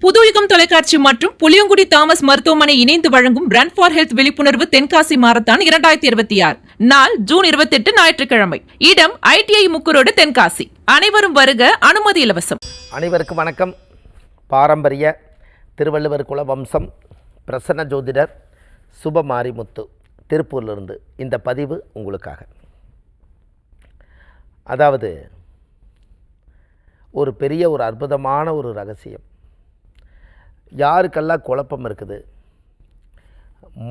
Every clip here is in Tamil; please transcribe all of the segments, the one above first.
புதுயுகம் தொலைக்காட்சி மற்றும் புளியங்குடி தாமஸ் மருத்துவமனை இணைந்து வழங்கும் ரன் ஃபார் ஹெல்த் விழிப்புணர்வு தென்காசி மாரத்தான் 2026 நாள் ஜூன் 28 ஞாயிற்றுக்கிழமை. இடம் ITI முக்குரோடு தென்காசி. அனைவரும் வருக, அனுமதி இலவசம். அனைவருக்கும் வணக்கம். பாரம்பரிய திருவள்ளுவர் குல வம்சம் பிரசன்ன ஜோதிடர் சுபமாரிமுத்து திருப்பூரிலிருந்து இந்த பதிவு உங்களுக்காக. அதாவது ஒரு பெரிய ஒரு அற்புதமான ஒரு ரகசியம். யாருக்கெல்லாம் குழப்பம் இருக்குது,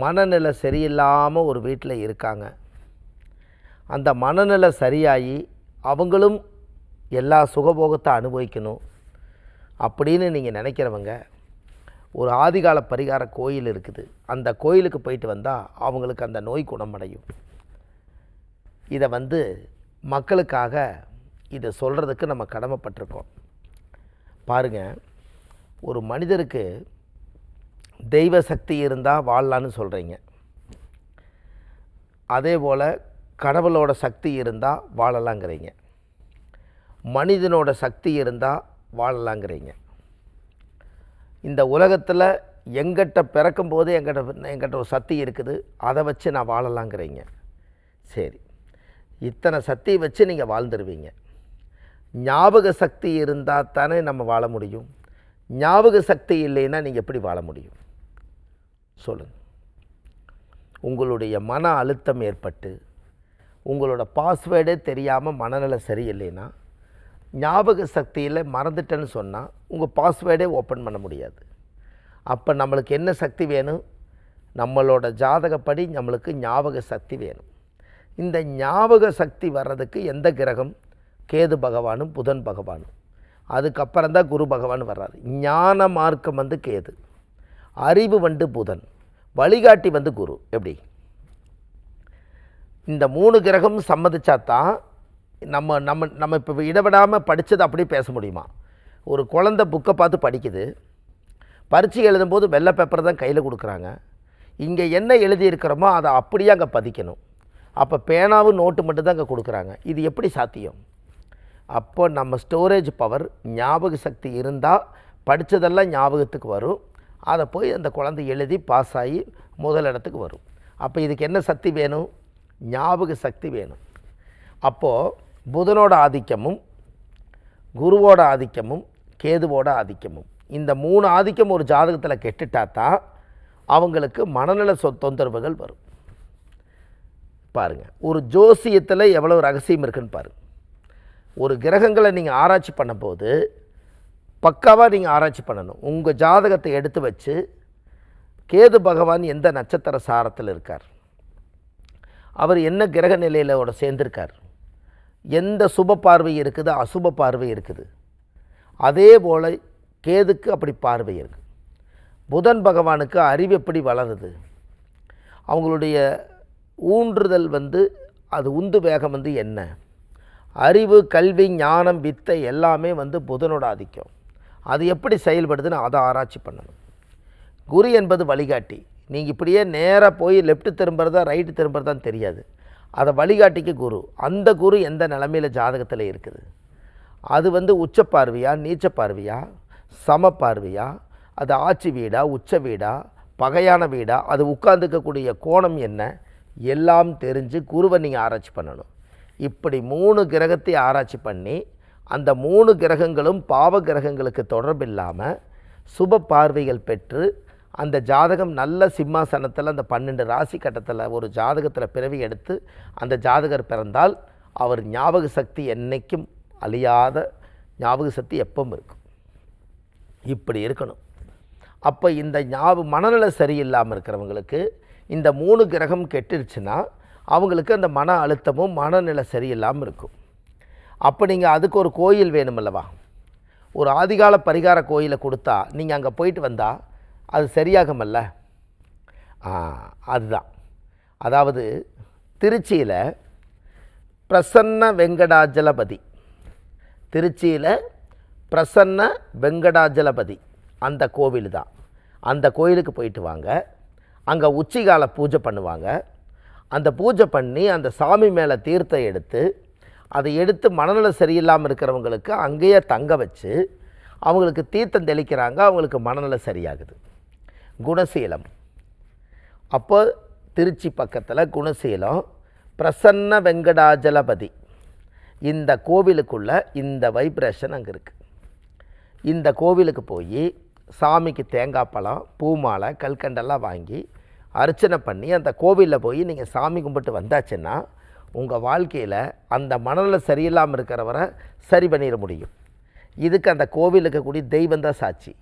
மனநிலை சரியில்லாமல் ஒரு வீட்டில் இருக்காங்க, அந்த மனநிலை சரியாகி அவங்களும் எல்லா சுகபோகத்தை அனுபவிக்கணும் அப்படின்னு நீங்கள் நினைக்கிறவங்க, ஒரு ஆதிகால பரிகார கோயில் இருக்குது, அந்த கோயிலுக்கு போயிட்டு வந்தால் அவங்களுக்கு அந்த நோய் குணமடையும். இதை மக்களுக்காக இதை சொல்கிறதுக்கு நம்ம கடமைப்பட்டிருக்கோம். பாருங்கள், ஒரு மனிதருக்கு தெய்வ சக்தி இருந்தால் வாழலான்னு சொல்கிறீங்க, அதே போல் கடவுளோட சக்தி இருந்தால் வாழலாங்கிறீங்க, மனிதனோட சக்தி இருந்தால் வாழலாங்கிறீங்க. இந்த உலகத்தில் எங்கிட்ட பிறக்கும்போது எங்கிட்ட ஒரு சக்தி இருக்குது, அதை வச்சு நான் வாழலாங்கிறீங்க. சரி, இத்தனை சக்தியை வச்சு நீங்கள் வாழ்ந்துருவீங்க. ஞாபக சக்தி இருந்தால் தானே நம்ம வாழ முடியும். ஞாபக சக்தி இல்லைன்னா நீங்கள் எப்படி வாழ முடியும் சொல்லுங்கள். உங்களுடைய மன அழுத்தம் ஏற்பட்டு உங்களோட பாஸ்வேர்டே தெரியாமல் மனநிலை சரியில்லைன்னா, ஞாபக சக்தியில் மறந்துட்டேன்னு சொன்னால் உங்கள் பாஸ்வேர்டே ஓப்பன் பண்ண முடியாது. அப்போ நம்மளுக்கு என்ன சக்தி வேணும்? நம்மளோட ஜாதகப்படி நம்மளுக்கு ஞாபக சக்தி வேணும். இந்த ஞாபக சக்தி வர்றதுக்கு எந்த கிரகம்? கேது பகவானும் புதன் பகவானும். அதுக்கப்புறம் தான் குரு பகவான் வர்றாரு. ஞான மார்க்கம் கேது, அறிவு புதன், வழிகாட்டி குரு. எப்படி இந்த மூணு கிரகம் சம்மதிச்சாதான் நம்ம நம்ம நம்ம இப்போ இடவிடாமல் படித்தது அப்படியே பேச முடியுமா? ஒரு குழந்தை புக்கை பார்த்து படிக்குது, பரீட்சை எழுதும்போது வெள்ளை பேப்பர் தான் கையில் கொடுக்குறாங்க. இங்கே என்ன எழுதியிருக்கிறோமோ அதை அப்படியே அங்கே பதிக்கணும். அப்போ பேனாவும் நோட்டு மட்டும் தான் அங்கே கொடுக்குறாங்க. இது எப்படி சாத்தியம்? அப்போ நம்ம ஸ்டோரேஜ் பவர், ஞாபக சக்தி இருந்தால் படித்ததெல்லாம் ஞாபகத்துக்கு வரும். அதை போய் அந்த குழந்தை எழுதி பாஸ் ஆகி முதல் இடத்துக்கு வரும். அப்போ இதுக்கு என்ன சக்தி வேணும்? ஞாபக சக்தி வேணும். அப்போது புதனோட ஆதிக்கமும் குருவோட ஆதிக்கமும் கேதுவோட ஆதிக்கமும், இந்த மூணு ஆதிக்கம் ஒரு ஜாதகத்தில் கெட்டுட்டா தான் அவங்களுக்கு மனநல தொந்தரவுகள் வரும். பாருங்கள், ஒரு ஜோசியத்தில் எவ்வளோ ரகசியம் இருக்குன்னு பாருங்கள். ஒரு கிரகங்களை நீங்கள் ஆராய்ச்சி பண்ணும்போது பக்காவாக நீங்கள் ஆராய்ச்சி பண்ணணும். உங்கள் ஜாதகத்தை எடுத்து வச்சு கேது பகவான் எந்த நட்சத்திர சாரத்தில் இருக்கார், அவர் என்ன கிரக நிலையிலோட சேர்ந்திருக்கார், எந்த சுப பார்வை இருக்குது, அசுப பார்வை இருக்குது, அதே போல் கேதுக்கு அப்படி பார்வை இருக்குது. புதன் பகவானுக்கு அறிவு எப்படி வளருது, அவங்களுடைய ஊன்றுதல் அது உந்து வேகம் என்ன, அறிவு, கல்வி, ஞானம், வித்தை எல்லாமே புதனோட ஆதிக்கம். அது எப்படி செயல்படுதுன்னு அதை ஆராய்ச்சி பண்ணணும். குரு என்பது வழிகாட்டி. நீங்கள் இப்படியே நேராக போய் லெஃப்ட் திரும்புறதா ரைட்டு திரும்புறதான்னு தெரியாது. அதை வழிகாட்டிக்கு குரு. அந்த குரு எந்த நிலைமையில் ஜாதகத்தில் இருக்குது, அது உச்ச பார்வையா, நீச்ச பார்வையா, சம பார்வையா, அது ஆட்சி வீடா, உச்ச வீடா, பகையான வீடா, அது உட்கார்ந்துக்கக்கூடிய கோணம் என்ன, எல்லாம் தெரிஞ்சு குருவை நீங்கள் ஆராய்ச்சி பண்ணணும். இப்படி மூணு கிரகத்தை ஆராய்ச்சி பண்ணி அந்த மூணு கிரகங்களும் பாவ கிரகங்களுக்கு தொடர்பில்லாமல் சுப பார்வைகள் பெற்று அந்த ஜாதகம் நல்ல சிம்மாசனத்தில் அந்த 12 ராசி கட்டத்தில் ஒரு ஜாதகத்தில் பிறவி எடுத்து அந்த ஜாதகர் பிறந்தால் அவர் ஞாபக சக்தி என்றைக்கும் அழியாத ஞாபக சக்தி எப்பவும் இருக்கும். இப்படி இருக்கணும். அப்போ இந்த மனநல சரியில்லாமல் இருக்கிறவங்களுக்கு இந்த மூணு கிரகம் கெட்டுருச்சுன்னா அவங்களுக்கு அந்த மன அழுத்தமும் மனநிலை சரியில்லாமல் இருக்கும். அப்போ நீங்கள் அதுக்கு ஒரு கோயில் வேணுமல்லவா? ஒரு ஆதிகால பரிகார கோயிலை கொடுத்தா நீங்கள் அங்கே போயிட்டு வந்தால் அது சரியாகுமல்ல? அதுதான். அதாவது திருச்சியில் பிரசன்ன வெங்கடாஜலபதி, திருச்சியில் பிரசன்ன வெங்கடாஜலபதி அந்த கோவில் தான். அந்த கோயிலுக்கு போயிட்டு வாங்க. அங்கே உச்சிகால பூஜை பண்ணுவாங்க. அந்த பூஜை பண்ணி அந்த சாமி மேலே தீர்த்தம் எடுத்து அதை எடுத்து மனநல சரியில்லாமல் இருக்கிறவங்களுக்கு அங்கேயே தங்க வச்சு அவங்களுக்கு தீர்த்தம் தெளிக்கிறாங்க, அவங்களுக்கு மனநல சரியாகுது. குணசீலம், அப்போ திருச்சி பக்கத்தில் குணசீலம் பிரசன்ன வெங்கடாஜலபதி, இந்த கோவிலுக்குள்ள இந்த வைப்ரேஷன் அங்கே இருக்குது. இந்த கோவிலுக்கு போய் சாமிக்கு தேங்காய் பழம், பூமாலை, கல்கண்டெல்லாம் வாங்கி அர்ச்சனை பண்ணி அந்த கோவிலில் போய் நீங்கள் சாமி கும்பிட்டு வந்தாச்சுன்னா உங்கள் வாழ்க்கையில் அந்த மனநல சரியில்லாமல் இருக்கிறவரை சரி பண்ணிட முடியும். இதுக்கு அந்த கோவில் இருக்கக்கூடிய தெய்வம் தான் சாட்சி.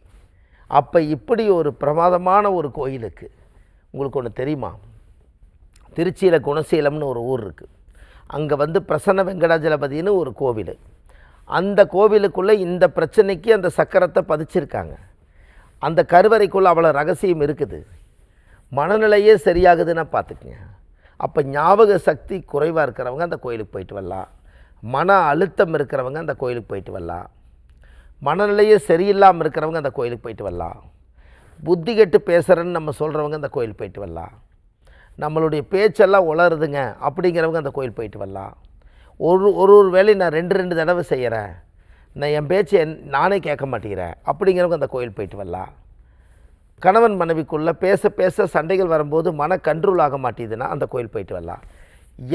அப்போ இப்படி ஒரு பிரமாதமான ஒரு கோயிலுக்கு உங்களுக்கு ஒன்று தெரியுமா? திருச்சியில் குணசீலம்னு ஒரு ஊர் இருக்குது. அங்கே பிரசன்ன வெங்கடாஜலபதினு ஒரு கோவில். அந்த கோவிலுக்குள்ளே இந்த பிரச்சனைக்கு அந்த சக்கரத்தை பதிச்சிருக்காங்க. அந்த கருவறைக்குள்ளே அவ்வளோ ரகசியம் இருக்குது. மனநிலையே சரியாகுதுன்னா பார்த்துக்குங்க. அப்போ ஞாபக சக்தி குறைவாக இருக்கிறவங்க அந்த கோயிலுக்கு போயிட்டு வரலாம். மன அழுத்தம் இருக்கிறவங்க அந்த கோயிலுக்கு போயிட்டு வரலாம். மனநிலையே சரியில்லாமல் இருக்கிறவங்க அந்த கோயிலுக்கு போயிட்டு வரலாம். புத்தி கெட்டு பேசுகிறேன்னு நம்ம சொல்கிறவங்க அந்த கோயிலுக்கு போயிட்டு வரலாம். நம்மளுடைய பேச்செல்லாம் உளருதுங்க அப்படிங்கிறவங்க அந்த கோயில் போயிட்டு வரலாம். ஒரு வேளை நான் 2 தடவை செய்கிறேன், நான் என் பேச்சு நானே கேட்க மாட்டேங்கிறேன் அப்படிங்கிறவங்க அந்த கோயில் போயிட்டு வரலாம். கணவன் மனைவிக்குள்ளே பேச பேச சண்டைகள் வரும்போது மன கண்ட்ரோல் ஆக மாட்டேதுன்னா அந்த கோயில் போயிட்டு வரலாம்.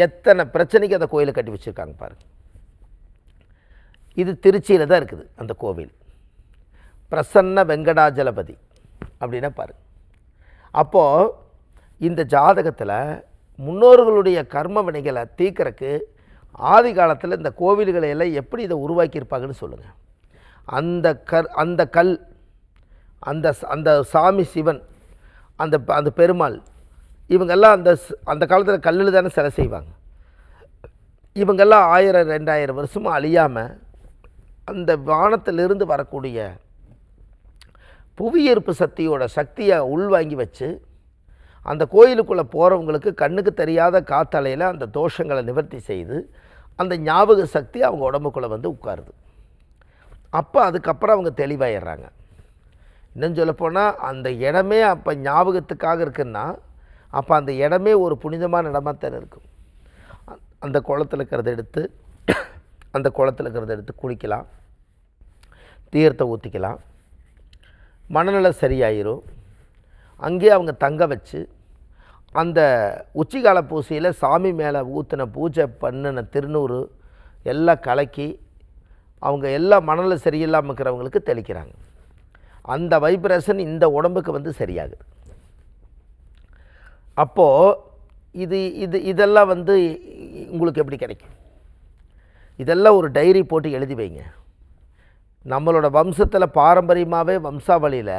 எத்தனை பிரச்சனைக்கு அந்த கோயிலை கட்டி வச்சுருக்காங்க பாருங்கள். இது திருச்சியில் தான் இருக்குது அந்த கோவில். பிரசன்ன வெங்கடாஜலபதி அப்படின்னா பாருங்கள். அப்போது இந்த ஜாதகத்தில் முன்னோர்களுடைய கர்ம வினைகளை தீர்க்கறக்கு ஆதி காலத்தில் இந்த கோவில்களை எல்லாம் எப்படி இதை உருவாக்கியிருப்பாங்கன்னு சொல்லுங்கள். அந்த கல், அந்த சாமி சிவன், அந்த பெருமாள், இவங்கெல்லாம் அந்த காலத்தில் கல்லில் தானே சிலை செய்வாங்க. இவங்கெல்லாம் 1000-2000 வருஷமும் அழியாமல் அந்த வானத்திலிருந்து வரக்கூடிய புவியீர்ப்பு சக்தியோட சக்தியை உள்வாங்கி வச்சு அந்த கோயிலுக்குள்ளே போகிறவங்களுக்கு கண்ணுக்கு தெரியாத காத்தலையில் அந்த தோஷங்களை நிவர்த்தி செய்து அந்த ஞாபக சக்தி அவங்க உடம்புக்குள்ளே உட்காருது. அப்போ அதுக்கப்புறம் அவங்க தெளிவாயிடுறாங்க. இன்னும் சொல்லப்போனால் அந்த இடமே அப்போ ஞாபகத்துக்காக இருக்குன்னா அப்போ அந்த இடமே ஒரு புனிதமான இடமாக தானே இருக்கும். அந்த குளத்தில் இருக்கிறத எடுத்து குளிக்கலாம், தீர்த்தம் ஊற்றிக்கலாம், மனநல சரியாயிரும். அங்கேயே அவங்க தங்க வச்சு அந்த உச்சிகால பூசையில் சாமி மேலே ஊற்றின பூஜை பண்ணின திருநூறு எல்லாம் கலக்கி அவங்க எல்லாம் மனநல சரியில்லாமல் இருக்கிறவங்களுக்கு தெளிக்கிறாங்க. அந்த வைப்ரேஷன் இந்த உடம்புக்கு சரியாகுது. அப்போது இதெல்லாம் உங்களுக்கு எப்படி கிடைக்கும்? இதெல்லாம் ஒரு டைரி போட்டு எழுதி வைங்க. நம்மளோட வம்சத்தில் பாரம்பரியமாகவே வம்சாவளியில்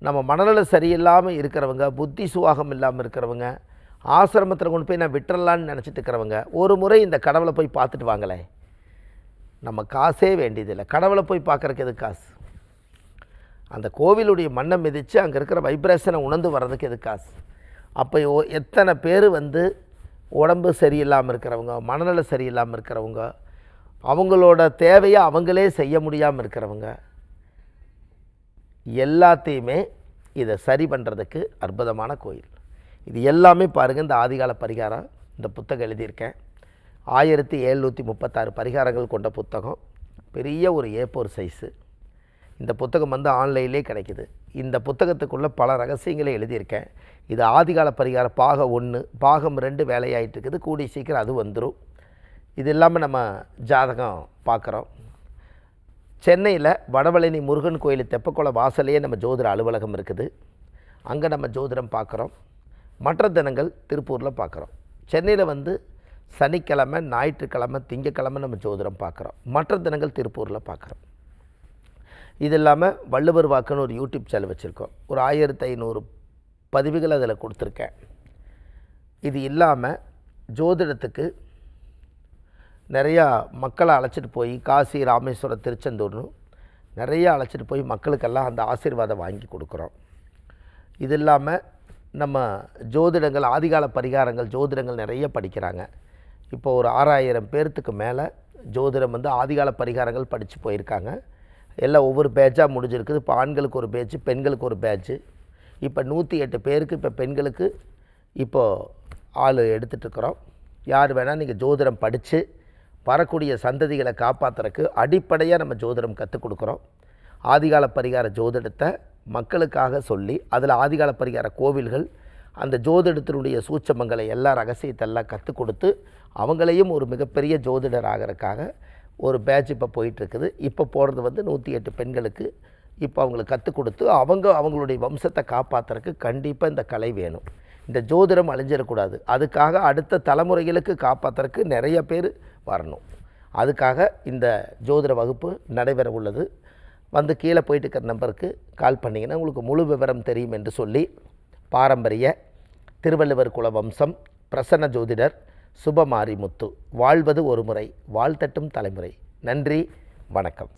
நம்ம மனநல சரியில்லாமல் இருக்கிறவங்க, புத்தி சுவாகம் இல்லாமல் இருக்கிறவங்க, ஆசிரமத்தில் கொண்டு போய் நான் விட்டுறலான்னு நினச்சிட்டு இருக்கிறவங்க ஒரு முறை இந்த கடவுளை போய் பார்த்துட்டு வாங்களேன். நம்ம காசே வேண்டியதில்லை. கடவுளை போய் பார்க்குறக்கு எது காசு? அந்த கோவிலுடைய மண்ணை மிதித்து அங்கே இருக்கிற வைப்ரேஷனை உணர்ந்து வர்றதுக்கு எது காசு? அப்போ எத்தனை பேர் உடம்பு சரியில்லாமல் இருக்கிறவங்க, மனநல சரியில்லாமல் இருக்கிறவங்க, அவங்களோட தேவையை அவங்களே செய்ய முடியாமல் இருக்கிறவங்க எல்லாத்தையுமே இதை சரி பண்ணுறதுக்கு அற்புதமான கோயில். இது எல்லாமே பாருங்கள். இந்த ஆதிகால பரிகாரம் இந்த புத்தகம் எழுதியிருக்கேன். 1736 பரிகாரங்கள் கொண்ட புத்தகம். பெரிய ஒரு A4 சைஸு. இந்த புத்தகம் ஆன்லைன்லேயே கிடைக்குது. இந்த புத்தகத்துக்குள்ளே பல ரகசியங்களை எழுதியிருக்கேன். இது ஆதிகால பரிகாரம் பாகம் 1, பாகம் 2 வேலையாகிட்டு இருக்குது. கூடி சீக்கிரம் அது வந்துடும். இது இல்லாமல் நம்ம ஜாதகம் பார்க்குறோம். சென்னையில் வடபழனி முருகன் கோயில் தெப்பக்குளம் வாசலையே நம்ம ஜோதிட அலுவலகம் இருக்குது. அங்கே நம்ம ஜோதிடம் பார்க்குறோம். மற்ற தினங்கள் திருப்பூரில் பார்க்குறோம். சென்னையில் சனிக்கிழமை, ஞாயிற்றுக்கிழமை, திங்கக்கிழமை நம்ம ஜோதிடம் பார்க்குறோம். மற்ற தினங்கள் திருப்பூரில் பார்க்குறோம். இது இல்லாமல் வள்ளுவர் வாக்குன்னு ஒரு யூடியூப் சேனல் வச்சுருக்கோம். ஒரு 1500 பதிவுகள் அதில் கொடுத்துருக்கேன். இது இல்லாமல் ஜோதிடத்துக்கு நிறையா மக்களை அழைச்சிட்டு போய் காசி, ராமேஸ்வரம், திருச்செந்தூர்னு நிறையா அழைச்சிட்டு போய் மக்களுக்கெல்லாம் அந்த ஆசீர்வாதம் வாங்கி கொடுக்குறோம். இது இல்லாமல் நம்ம ஜோதிடங்கள், ஆதிகால பரிகாரங்கள், ஜோதிடங்கள் நிறைய படிக்கிறாங்க. இப்போ ஒரு 6000 பேர்த்துக்கு மேலே ஜோதிடம் ஆதிகால பரிகாரங்கள் படித்து போயிருக்காங்க. எல்லாம் ஒவ்வொரு பேட்சாக முடிஞ்சிருக்குது. இப்போ ஆண்களுக்கு ஒரு பேட்சு, பெண்களுக்கு ஒரு பேட்சு. இப்போ 108 பேருக்கு இப்போ பெண்களுக்கு இப்போது ஆள் எடுத்துகிட்ருக்குறோம். யார் வேணால் நீங்கள் ஜோதிடம் படித்து வரக்கூடிய சந்ததிகளை காப்பாற்றுறதுக்கு அடிப்படையாக நம்ம ஜோதிடம் கற்றுக் கொடுக்குறோம். ஆதிகால பரிகார ஜோதிடத்தை மக்களுக்காக சொல்லி அதில் ஆதிகால பரிகார கோவில்கள் அந்த ஜோதிடத்தினுடைய சூட்சமங்களை எல்லா ரகசியத்தெல்லாம் கற்றுக் கொடுத்து அவங்களையும் ஒரு மிகப்பெரிய ஜோதிடர் ஆகிறதுக்காக ஒரு பேட்ச் இப்போ போயிட்டுருக்குது. இப்போ போகிறது வந்து 108 பெண்களுக்கு இப்போ அவங்களுக்கு கற்றுக் கொடுத்து அவங்களுடைய வம்சத்தை காப்பாற்றுறதுக்கு கண்டிப்பாக இந்த கலை வேணும். இந்த ஜோதிடம் அழிஞ்சிடக்கூடாது. அதுக்காக அடுத்த தலைமுறைகளுக்கு காப்பாற்றுறதுக்கு நிறைய பேர் வரணும். அதுக்காக இந்த ஜோதிட வகுப்பு நடைபெற உள்ளது. வந்து கீழே போயிட்டு இருக்கிற நம்பருக்கு கால் பண்ணிங்கன்னா உங்களுக்கு முழு விவரம் தெரியும் என்று சொல்லி பாரம்பரிய திருவள்ளுவர் குல வம்சம் பிரசன்ன ஜோதிடர் சுபமாரிமுத்து வாழ்வது ஒரு முறை வாழ்த்தட்டும் தலைமுறை. நன்றி, வணக்கம்.